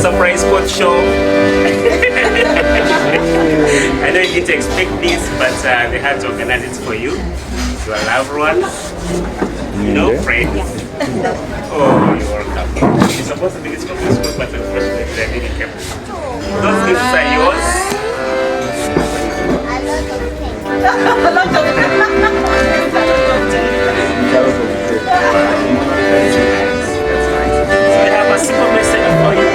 Surprise sport show. I know you didn't expect this, but they had to organize it for you. Your loved ones, you know, friends. Oh, you're welcome. It's supposed to be this from the school, but unfortunately, I didn't come. Those gifts are yours. A lot of So they have a simple message for you,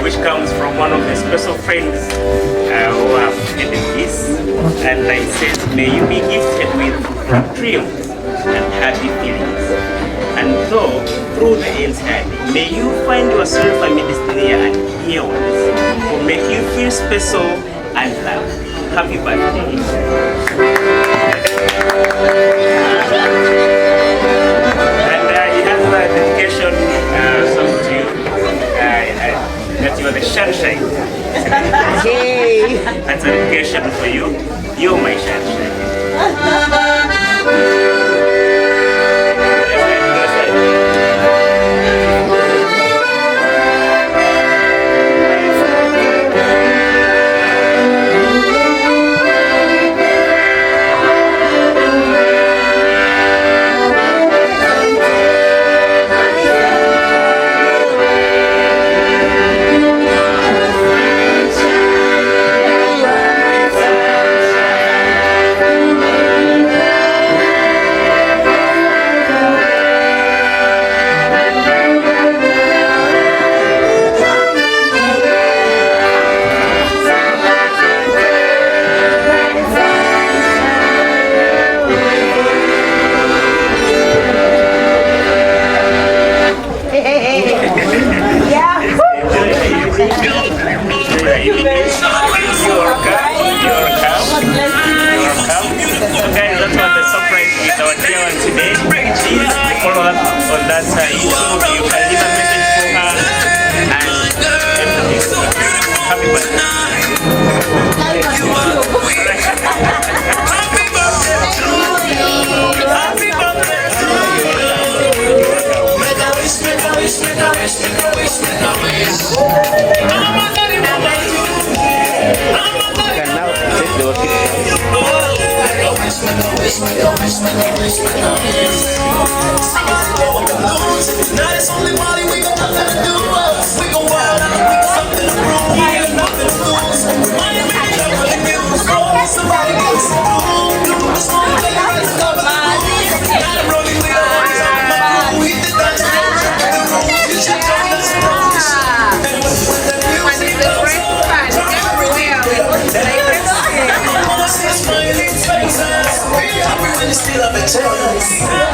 which comes from one of the special friends who have given this, and I said, may you be gifted with triumph and happy feelings, and though through the entirety, may you find yourself amidst near and dear ones who make you feel special and loved. Happy birthday. And he has a dedication song to you. That you are the sunshine. That's a dedication for you. You're my sunshine. Still up a chance.